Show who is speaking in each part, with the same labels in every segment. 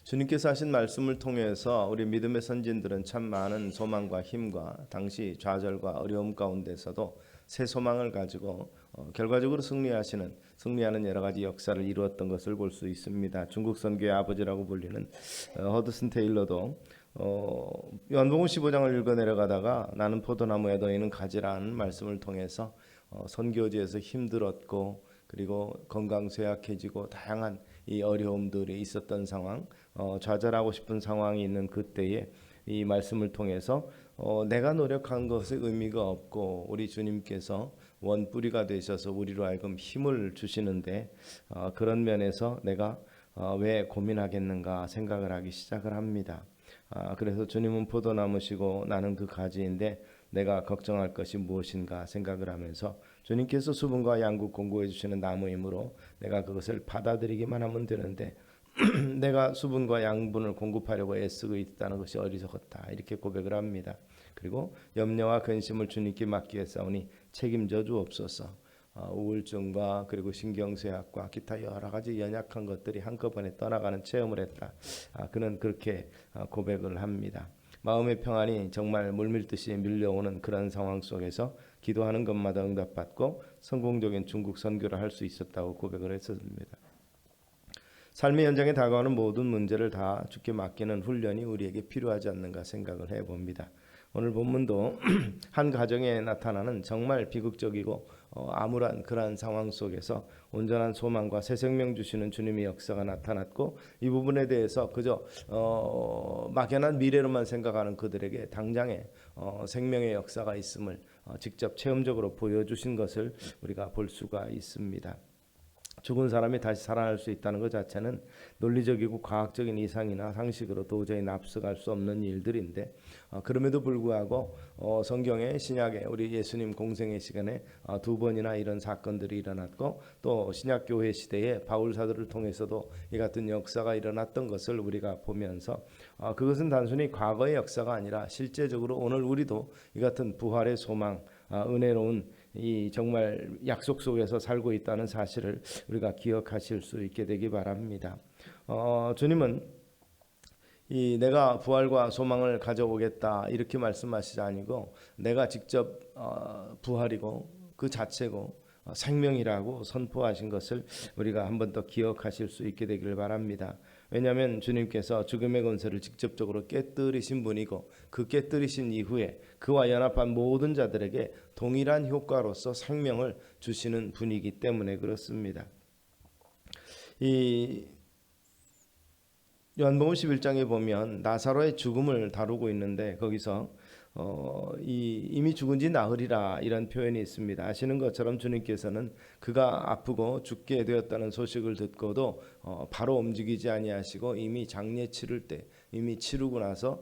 Speaker 1: 주님께서 하신 말씀을 통해서 우리 믿음의 선진들은 참 많은 소망과 힘과 당시 좌절과 어려움 가운데서도 새 소망을 가지고 결과적으로 승리하는 여러 가지 역사를 이루었던 것을 볼 수 있습니다. 중국 선교의 아버지라고 불리는 허드슨 테일러도 요한복음 15장을 읽어 내려가다가 나는 포도나무에 너희는 가지라는 말씀을 통해서 선교지에서 힘들었고 그리고 건강 쇠약해지고 다양한 이 어려움들이 있었던 상황, 좌절하고 싶은 상황이 있는 그때에 이 말씀을 통해서 내가 노력한 것에 의미가 없고 우리 주님께서 원뿌리가 되셔서 우리로 하여금 힘을 주시는데 그런 면에서 내가 왜 고민하겠는가 생각을 하기 시작을 합니다. 그래서 주님은 포도나무시고 나는 그 가지인데 내가 걱정할 것이 무엇인가 생각을 하면서 주님께서 수분과 양국 공급해 주시는 나무이므로 내가 그것을 받아들이기만 하면 되는데 내가 수분과 양분을 공급하려고 애쓰고 있다는 것이 어리석었다 이렇게 고백을 합니다. 그리고 염려와 근심을 주님께 맡기겠사오니 책임져 주옵소서. 우울증과 그리고 신경쇠약과 기타 여러 가지 연약한 것들이 한꺼번에 떠나가는 체험을 했다. 그는 그렇게 고백을 합니다. 마음의 평안이 정말 물밀듯이 밀려오는 그런 상황 속에서 기도하는 것마다 응답받고 성공적인 중국 선교를 할 수 있었다고 고백을 했습니다. 삶의 현장에 다가오는 모든 문제를 다 주께 맡기는 훈련이 우리에게 필요하지 않는가 생각을 해봅니다. 오늘 본문도 한 가정에 나타나는 정말 비극적이고 암울한 그러한 상황 속에서 온전한 소망과 새 생명 주시는 주님의 역사가 나타났고 이 부분에 대해서 그저 막연한 미래로만 생각하는 그들에게 당장의 생명의 역사가 있음을 직접 체험적으로 보여주신 것을 우리가 볼 수가 있습니다. 죽은 사람이 다시 살아날 수 있다는 것 자체는 논리적이고 과학적인 이상이나 상식으로 도저히 납득할 수 없는 일들인데 그럼에도 불구하고 성경의 신약에 우리 예수님 공생의 시간에 두 번이나 이런 사건들이 일어났고 또 신약교회 시대에 바울 사도를 통해서도 이 같은 역사가 일어났던 것을 우리가 보면서 그것은 단순히 과거의 역사가 아니라 실제적으로 오늘 우리도 이 같은 부활의 소망, 은혜로운 이 정말 약속 속에서 살고 있다는 사실을 우리가 기억하실 수 있게 되기 바랍니다. 주님은 이 내가 부활과 소망을 가져오겠다 이렇게 말씀하시지 아니고 내가 직접 부활이고 그 자체고 생명이라고 선포하신 것을 우리가 한 번 더 기억하실 수 있게 되기를 바랍니다. 왜냐하면 주님께서 죽음의 권세를 직접적으로 깨뜨리신 분이고 그 깨뜨리신 이후에 그와 연합한 모든 자들에게 동일한 효과로서 생명을 주시는 분이기 때문에 그렇습니다. 이 요한복음 11장에 보면 나사로의 죽음을 다루고 있는데 거기서 이미 죽은 지 나흘이라 이런 표현이 있습니다. 아시는 것처럼 주님께서는 그가 아프고 죽게 되었다는 소식을 듣고도 바로 움직이지 아니하시고 이미 장례 치를 때 이미 치르고 나서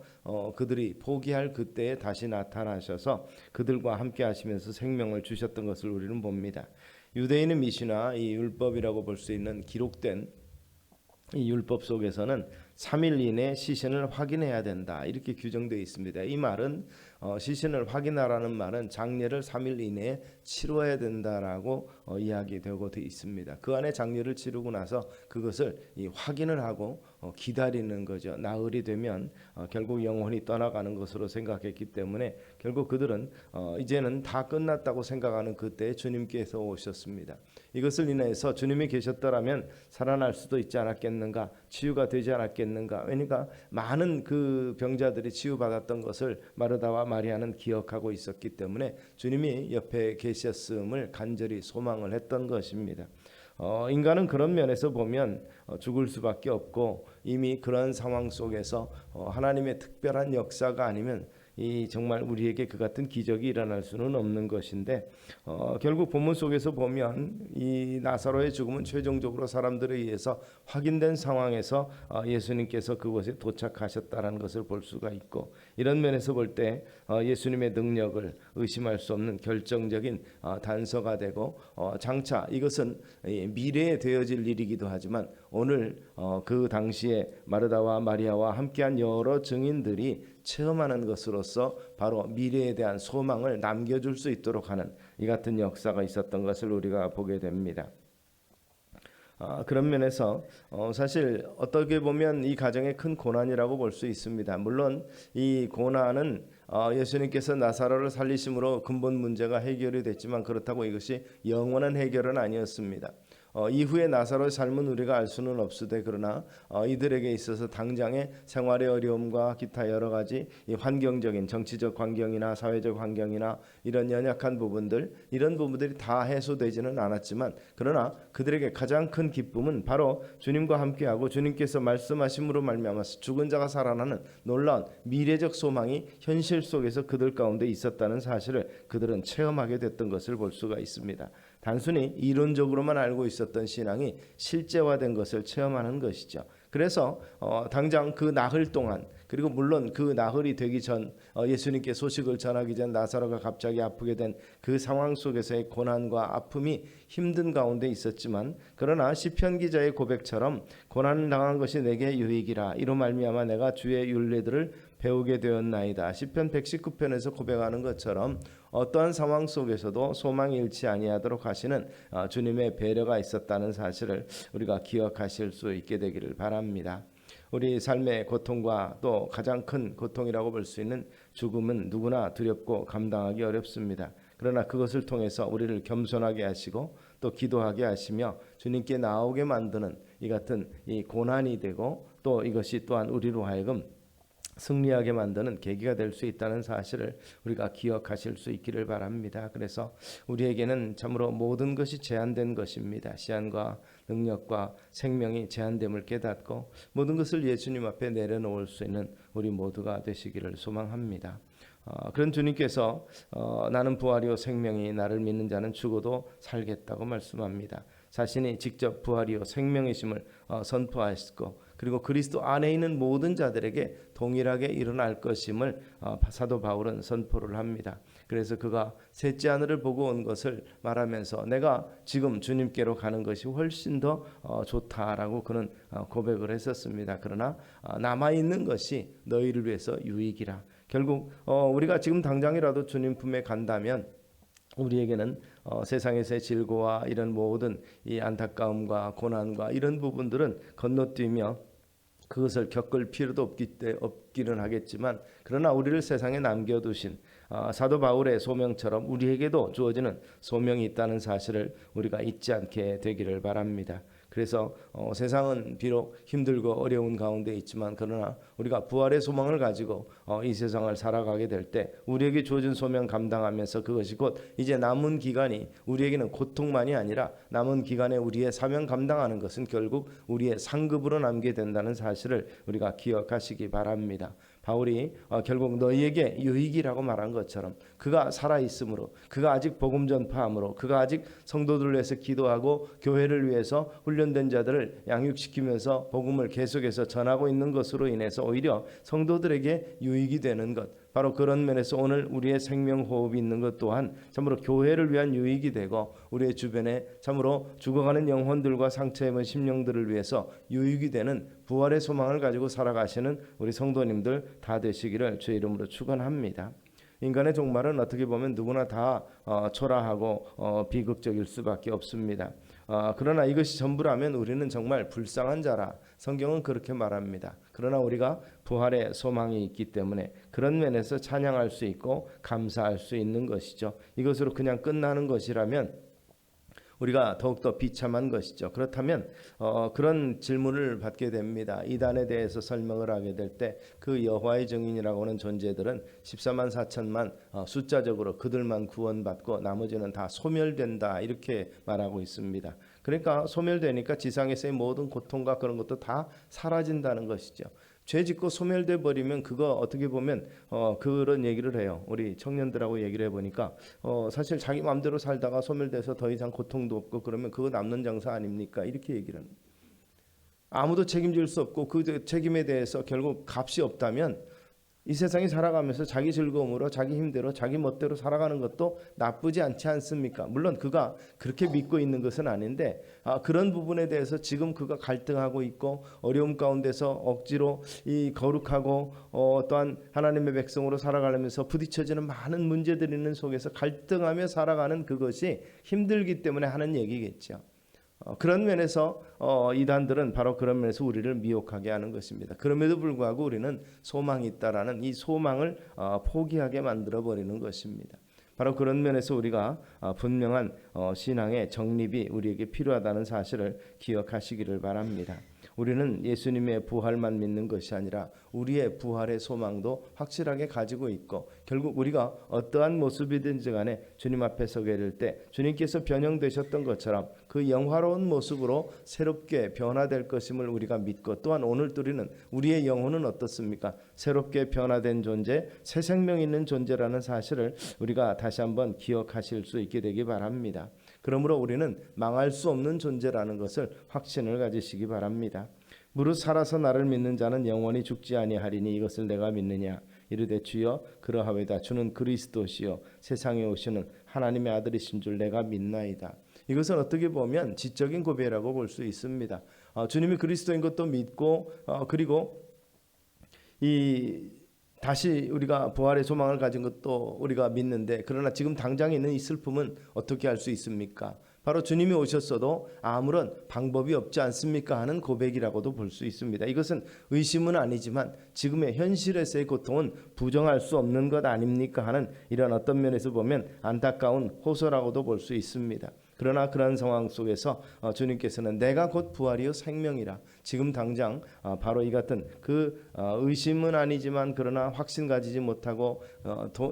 Speaker 1: 그들이 포기할 그때에 다시 나타나셔서 그들과 함께 하시면서 생명을 주셨던 것을 우리는 봅니다. 유대인의 미시나 이 율법이라고 볼 수 있는 기록된 이 율법 속에서는 3일 이내 시신을 확인해야 된다 이렇게 규정되어 있습니다. 이 말은 시신을 확인하라는 말은 장례를 3일 이내에 치러야 된다라고 이야기되고 있습니다. 그 안에 장례를 치르고 나서 그것을 확인을 하고 기다리는 거죠. 나흘이 되면 결국 영혼이 떠나가는 것으로 생각했기 때문에 결국 그들은 이제는 다 끝났다고 생각하는 그때에 주님께서 오셨습니다. 이것을 인해서 주님이 계셨더라면 살아날 수도 있지 않았겠는가, 치유가 되지 않았겠는가. 왜냐하면 많은 그 병자들이 치유받았던 것을 마르다와 마리아는 기억하고 있었기 때문에 주님이 옆에 계셨음을 간절히 소망을 했던 것입니다. 인간은 그런 면에서 보면 죽을 수밖에 없고 이미 그런 상황 속에서 하나님의 특별한 역사가 아니면 이 정말 우리에게 그 같은 기적이 일어날 수는 없는 것인데 결국 본문 속에서 보면 이 나사로의 죽음은 최종적으로 사람들에 의해서 확인된 상황에서 예수님께서 그곳에 도착하셨다는 것을 볼 수가 있고 이런 면에서 볼 때 예수님의 능력을 의심할 수 없는 결정적인 단서가 되고 장차 이것은 미래에 되어질 일이기도 하지만 오늘 그 당시에 마르다와 마리아와 함께한 여러 증인들이 체험하는 것으로서 바로 미래에 대한 소망을 남겨줄 수 있도록 하는 이 같은 역사가 있었던 것을 우리가 보게 됩니다. 그런 면에서 사실 어떻게 보면 이 가정의 큰 고난이라고 볼 수 있습니다. 물론 이 고난은 예수님께서 나사로를 살리심으로 근본 문제가 해결이 됐지만 그렇다고 이것이 영원한 해결은 아니었습니다. 이후에 나사로의 삶은 우리가 알 수는 없으되 그러나 이들에게 있어서 당장의 생활의 어려움과 기타 여러 가지 이 환경적인 정치적 환경이나 사회적 환경이나 이런 연약한 부분들 이런 부분들이 다 해소되지는 않았지만 그러나 그들에게 가장 큰 기쁨은 바로 주님과 함께하고 주님께서 말씀하심으로 말미암아서 죽은 자가 살아나는 놀라운 미래적 소망이 현실 속에서 그들 가운데 있었다는 사실을 그들은 체험하게 됐던 것을 볼 수가 있습니다. 단순히 이론적으로만 알고 있었던 신앙이 실제화된 것을 체험하는 것이죠. 그래서 당장 그 나흘 동안 그리고 물론 그 나흘이 되기 전 예수님께 소식을 전하기 전 나사로가 갑자기 아프게 된 그 상황 속에서의 고난과 아픔이 힘든 가운데 있었지만 그러나 시편 기자의 고백처럼 고난을 당한 것이 내게 유익이라 이로 말미암아 내가 주의 율례들을 배우게 되었나이다. 시편 119편에서 고백하는 것처럼 어떠한 상황 속에서도 소망이 잃지 아니하도록 하시는 주님의 배려가 있었다는 사실을 우리가 기억하실 수 있게 되기를 바랍니다. 우리 삶의 고통과 또 가장 큰 고통이라고 볼 수 있는 죽음은 누구나 두렵고 감당하기 어렵습니다. 그러나 그것을 통해서 우리를 겸손하게 하시고 또 기도하게 하시며 주님께 나오게 만드는 이 같은 이 고난이 되고 또 이것이 또한 우리로 하여금 승리하게 만드는 계기가 될 수 있다는 사실을 우리가 기억하실 수 있기를 바랍니다. 그래서 우리에게는 참으로 모든 것이 제한된 것입니다. 시간과 능력과 생명이 제한됨을 깨닫고 모든 것을 예수님 앞에 내려놓을 수 있는 우리 모두가 되시기를 소망합니다. 그런 주님께서 나는 부활이요 생명이 나를 믿는 자는 죽어도 살겠다고 말씀합니다. 자신이 직접 부활이요 생명이심을 선포하시고 그리고 그리스도 안에 있는 모든 자들에게 동일하게 일어날 것임을 사도 바울은 선포를 합니다. 그래서 그가 셋째 하늘을 보고 온 것을 말하면서 내가 지금 주님께로 가는 것이 훨씬 더 좋다라고 그는 고백을 했었습니다. 그러나 남아있는 것이 너희를 위해서 유익이라. 결국 우리가 지금 당장이라도 주님 품에 간다면 우리에게는 세상에서의 질고와 이런 모든 이 안타까움과 고난과 이런 부분들은 건너뛰며 그것을 겪을 필요도 없기는 하겠지만 그러나 우리를 세상에 남겨두신 사도 바울의 소명처럼 우리에게도 주어지는 소명이 있다는 사실을 우리가 잊지 않게 되기를 바랍니다. 그래서 세상은 비록 힘들고 어려운 가운데 있지만 그러나 우리가 부활의 소망을 가지고 이 세상을 살아가게 될 때 우리에게 주어진 소명 감당하면서 그것이 곧 이제 남은 기간이 우리에게는 고통만이 아니라 남은 기간에 우리의 사명 감당하는 것은 결국 우리의 상급으로 남게 된다는 사실을 우리가 기억하시기 바랍니다. 바울이 결국 너희에게 유익이라고 말한 것처럼 그가 살아있으므로 그가 아직 복음 전파함으로 그가 아직 성도들을 위해서 기도하고 교회를 위해서 훈련된 자들을 양육시키면서 복음을 계속해서 전하고 있는 것으로 인해서 오히려 성도들에게 유익이 되는 것 바로 그런 면에서 오늘 우리의 생명 호흡이 있는 것 또한 참으로 교회를 위한 유익이 되고 우리의 주변에 참으로 죽어가는 영혼들과 상처 입은 심령들을 위해서 유익이 되는 부활의 소망을 가지고 살아가시는 우리 성도님들 다 되시기를 주의 이름으로 축원합니다. 인간의 종말은 어떻게 보면 누구나 다 초라하고 비극적일 수밖에 없습니다. 그러나 이것이 전부라면 우리는 정말 불쌍한 자라 성경은 그렇게 말합니다. 그러나 우리가 부활의 소망이 있기 때문에 그런 면에서 찬양할 수 있고 감사할 수 있는 것이죠. 이것으로 그냥 끝나는 것이라면 우리가 더욱더 비참한 것이죠. 그렇다면 그런 질문을 받게 됩니다. 이단에 대해서 설명을 하게 될 때 그 여호와의 증인이라고 하는 존재들은 14만 4천만 숫자적으로 그들만 구원받고 나머지는 다 소멸된다 이렇게 말하고 있습니다. 그러니까 소멸되니까 지상에서의 모든 고통과 그런 것도 다 사라진다는 것이죠. 죄 짓고 소멸돼 버리면 그거 어떻게 보면 그런 얘기를 해요. 우리 청년들하고 얘기를 해보니까 사실 자기 마음대로 살다가 소멸돼서 더 이상 고통도 없고 그러면 그거 남는 장사 아닙니까? 이렇게 얘기를 합니다. 아무도 책임질 수 없고 그 책임에 대해서 결국 값이 없다면 이 세상에 살아가면서 자기 즐거움으로 자기 힘대로 자기 멋대로 살아가는 것도 나쁘지 않지 않습니까? 물론 그가 그렇게 믿고 있는 것은 아닌데 그런 부분에 대해서 지금 그가 갈등하고 있고 어려움 가운데서 억지로 이 거룩하고 또한 하나님의 백성으로 살아가면서 부딪혀지는 많은 문제들이 있는 속에서 갈등하며 살아가는 그것이 힘들기 때문에 하는 얘기겠죠. 그런 면에서 이단들은 바로 그런 면에서 우리를 미혹하게 하는 것입니다. 그럼에도 불구하고 우리는 소망이 있다라는 이 소망을 포기하게 만들어 버리는 것입니다. 바로 그런 면에서 우리가 분명한 신앙의 정립이 우리에게 필요하다는 사실을 기억하시기를 바랍니다. 우리는 예수님의 부활만 믿는 것이 아니라 우리의 부활의 소망도 확실하게 가지고 있고, 결국 우리가 어떠한 모습이든지 간에 주님 앞에 서게 될 때 주님께서 변형되셨던 것처럼 그 영화로운 모습으로 새롭게 변화될 것임을 우리가 믿고, 또한 오늘도 우리는 우리의 영혼은 어떻습니까? 새롭게 변화된 존재, 새 생명 있는 존재라는 사실을 우리가 다시 한번 기억하실 수 있게 되기 바랍니다. 그러므로 우리는 망할 수 없는 존재라는 것을 확신을 가지시기 바랍니다. 무릇 살아서 나를 믿는 자는 영원히 죽지 아니하리니 이것을 내가 믿느냐? 이르되 주여 그러하외다. 주는 그리스도시요 세상에 오시는 하나님의 아들이신 줄 내가 믿나이다. 이것은 어떻게 보면 지적인 고백이라고 볼 수 있습니다. 주님이 그리스도인 것도 믿고, 그리고 다시 우리가 부활의 소망을 가진 것도 우리가 믿는데, 그러나 지금 당장 있는 이 슬픔은 어떻게 할 수 있습니까? 바로 주님이 오셨어도 아무런 방법이 없지 않습니까? 하는 고백이라고도 볼 수 있습니다. 이것은 의심은 아니지만 지금의 현실에서의 고통은 부정할 수 없는 것 아닙니까? 하는 이런 어떤 면에서 보면 안타까운 호소라고도 볼 수 있습니다. 그러나 그런 상황 속에서 주님께서는 내가 곧 부활이요 생명이라, 지금 당장 바로 이 같은 의심은 아니지만 그러나 확신 가지지 못하고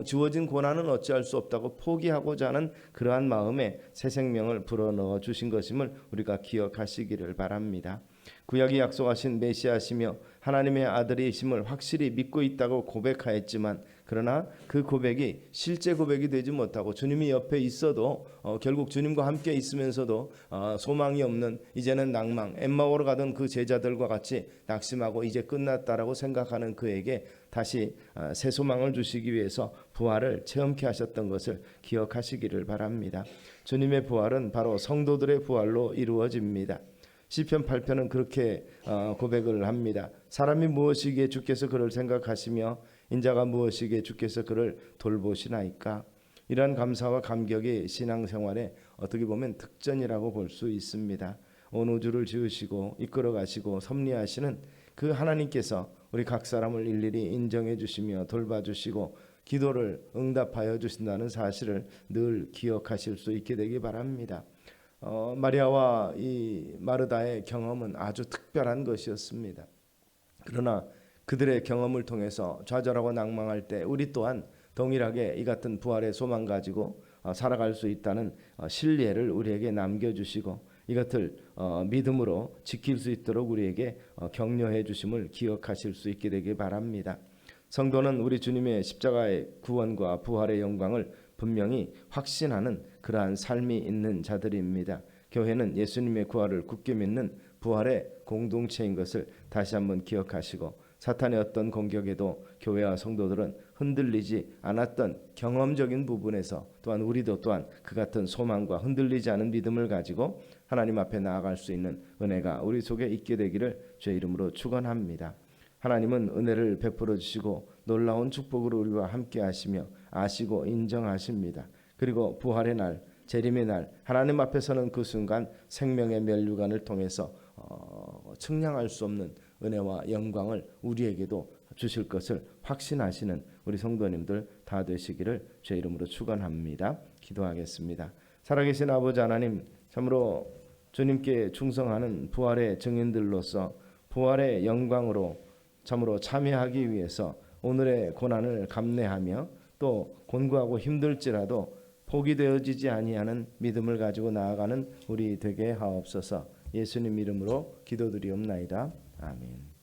Speaker 1: 주어진 고난은 어찌할 수 없다고 포기하고자 하는 그러한 마음에 새 생명을 불어넣어 주신 것임을 우리가 기억하시기를 바랍니다. 구약이 약속하신 메시아시며 하나님의 아들이심을 확실히 믿고 있다고 고백하였지만, 그러나 그 고백이 실제 고백이 되지 못하고 주님이 옆에 있어도 결국 주님과 함께 있으면서도 소망이 없는, 이제는 낭망, 엠마오로 가던 그 제자들과 같이 낙심하고 이제 끝났다라고 생각하는 그에게 다시 새 소망을 주시기 위해서 부활을 체험케 하셨던 것을 기억하시기를 바랍니다. 주님의 부활은 바로 성도들의 부활로 이루어집니다. 시편 8편은 그렇게 고백을 합니다. 사람이 무엇이기에 주께서 그를 생각하시며 인자가 무엇이기에 주께서 그를 돌보시나이까. 이러한 감사와 감격이 신앙생활의 어떻게 보면 특전이라고 볼 수 있습니다. 온 우주를 지으시고 이끌어 가시고 섭리하시는 그 하나님께서 우리 각 사람을 일일이 인정해 주시며 돌봐주시고 기도를 응답하여 주신다는 사실을 늘 기억하실 수 있게 되기 바랍니다. 마리아와 이 마르다의 경험은 아주 특별한 것이었습니다. 그러나 그들의 경험을 통해서 좌절하고 낭망할 때 우리 또한 동일하게 이 같은 부활의 소망 가지고 살아갈 수 있다는 신뢰를 우리에게 남겨주시고, 이것을 믿음으로 지킬 수 있도록 우리에게 격려해 주심을 기억하실 수 있게 되길 바랍니다. 성도는 우리 주님의 십자가의 구원과 부활의 영광을 분명히 확신하는 그러한 삶이 있는 자들입니다. 교회는 예수님의 부활을 굳게 믿는 부활의 공동체인 것을 다시 한번 기억하시고, 사탄의 어떤 공격에도 교회와 성도들은 흔들리지 않았던 경험적인 부분에서 또한 우리도 또한 그 같은 소망과 흔들리지 않은 믿음을 가지고 하나님 앞에 나아갈 수 있는 은혜가 우리 속에 있게 되기를 주의 이름으로 축원합니다. 하나님은 은혜를 베풀어 주시고 놀라운 축복으로 우리와 함께 하시며 아시고 인정하십니다. 그리고 부활의 날, 재림의 날, 하나님 앞에 서는 그 순간 생명의 면류관을 통해서 측량할 수 없는 은혜와 영광을 우리에게도 주실 것을 확신하시는 우리 성도님들 다 되시기를 주의 이름으로 축원합니다. 기도하겠습니다. 살아계신 아버지 하나님, 참으로 주님께 충성하는 부활의 증인들로서 부활의 영광으로 참으로 참여하기 위해서 오늘의 고난을 감내하며 또 곤고하고 힘들지라도 포기되어지지 아니하는 믿음을 가지고 나아가는 우리 되게 하옵소서. 예수님 이름으로 기도드리옵나이다. 아멘.